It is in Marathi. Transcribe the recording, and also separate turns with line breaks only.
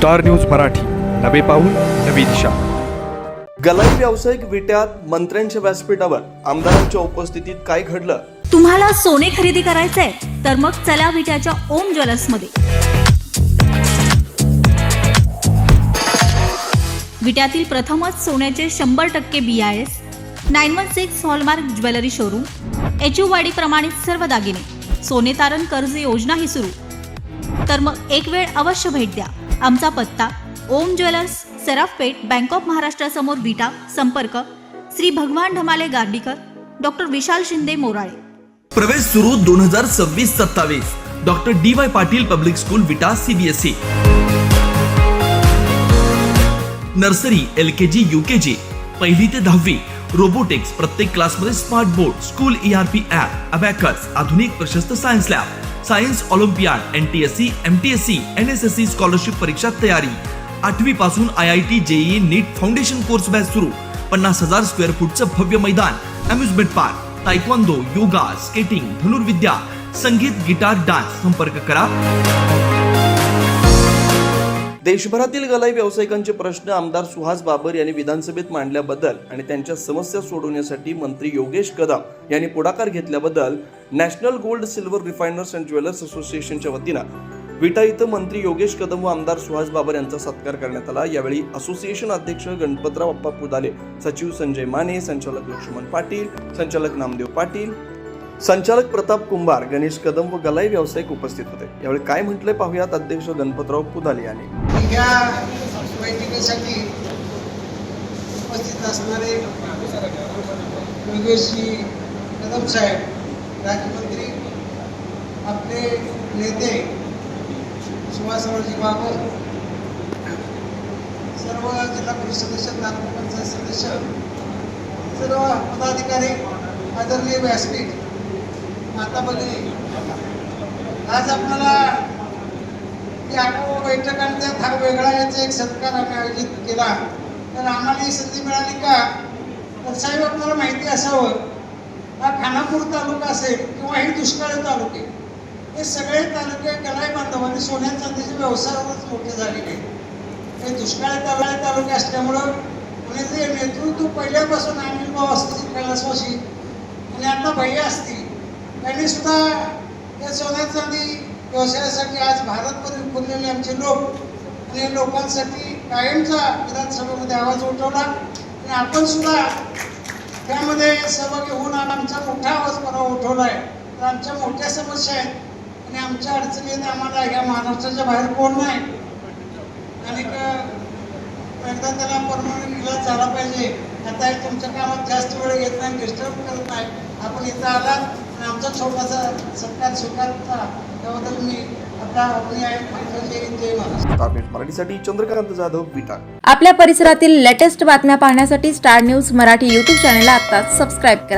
स्टार न्यूज मराठी, नवे पाऊल नवी दिशा.
गलाई व्यावसायिक विट्यात मंत्र्यांच्या व्यासपीठावर आमदारांच्या उपस्थितीत काय घडलं?
तुम्हाला सोने खरेदी करायचंय तर मग चला विट्याच्या ओम ज्वेलर्स मध्ये. विट्यातील प्रथमच सोन्याचे 100% BIS 916 hallmark jewellery showroom, HUID प्रमाणित सर्व दागिने, सोने तारण कर्ज योजनाही सुरू. तर मग एक वेळ अवश्य भेट द्या. आमचा पत्ता ओम ज्वेलर्स, सराफपेठ, बँक ऑफ महाराष्ट्र समोर विटा. संपर्क श्री भगवान ढमाले गार्डीकर, डॉक्टर विशाल शिंदे मोराळे.
प्रवेश सुरू 2026-27. Doctor DY Patil public school विटा CBSE. नर्सरी, LKG, UKG, पहिली ते 10वी. रोबोटिक्स, प्रत्येक क्लासमध्ये smart board, school ERP app, abacus, आधुनिक प्रशस्त science lab, science Olympiad, NTSC, MTSC, NSSC scholarship परीक्षा तयारी. 8वी पासून IIT, JEE, नीट फाउंडेशन कोर्स बॅच सुरू. 50,000 स्क्वेअर फूटचं भव्य मैदान, amusement park, taekwondo, yoga, skating, धनुर्विद्या, संगीत, गिटार, डान्स. संपर्क करा.
देशभरातील गलाई व्यावसायिकांचे प्रश्न आमदार सुहास बाबर यांनी विधानसभेत मांडल्याबद्दल आणि त्यांच्या समस्या सोडवण्यासाठी मंत्री योगेश कदम यांनी पुढाकार घेतल्याबद्दल national gold silver refiners and jewellers असोसिएशनच्या वतीनं विटा इथं मंत्री योगेश कदम व आमदार सुहास बाबर यांचा सत्कार करण्यात आला. यावेळी असोसिएशन अध्यक्ष गणपतराव अप्पा पुदाले, सचिव संजय माने, संचालक लक्ष्मण पाटील, संचालक नामदेव पाटील, संचालक प्रताप कुंभार, गणेश कदम व गलाई व्यावसायिक उपस्थित होते. यावेळी काय म्हटलंय पाहूयात अध्यक्ष गणपतराव पुदाले यांनी.
या बैठकीसाठी उपस्थित असणारे योगेशजी कदम साहेब, राज्यमंत्री, आपले नेते सुहासरावजी बाबर, सर्व जिल्हा परिषद सदस्य, तालुका पंचायत सदस्य, सर्व पदाधिकारी, आदरणीय व्यासपीठ, माता भगिनी, आज आपल्याला बैठकांचा हा वेगळा याचा एक सत्कार आम्ही आयोजित केला. तर आम्हाला ही संधी मिळाली का, तर साहेब आपल्याला माहिती असावं, हा खानापूर तालुका असेल किंवा ही दुष्काळी तालुके, हे सगळे तालुके गलाई बांधवांनी सोन्या चांदीच्या व्यवसायावरच मोठे झालेले. हे दुष्काळी तालुके असल्यामुळं आणि जे नेतृत्व पहिल्यापासून अनिल भाऊ असतील, कैलासवासी आणि आता भैया असतील, त्यांनी सुद्धा या सोन्या चांदी व्यवसायासाठी आज भारतभर विखुरलेले आमचे लोक आणि लोकांसाठी कायमचा विधानसभेमध्ये आवाज उठवला आणि आपण सुद्धा त्यामध्ये सहभागी होऊन आमचा मोठा आवाज परवा उठवला आहे. तर आमच्या मोठ्या समस्या आहेत आणि आमच्या अडचणीत आम्हाला ह्या महाराष्ट्राच्या बाहेर कोण नाही आणि एकदा त्याला परमनंट इलाज झाला पाहिजे. आता तुमच्या कामात जास्त वेळ घेत नाही, डिस्टर्ब करत नाही, आपण इथं आलात आणि आमचा छोटासा सत्कार स्वीकारता त्याबद्दल मी
मराठीसाठी चंद्रकांत जाधव, विटा.
आपल्या परिसरातील लेटेस्ट बातम्या पाहण्यासाठी स्टार न्यूज मराठी YouTube चॅनलला आत्ताच सबस्क्राईब करा.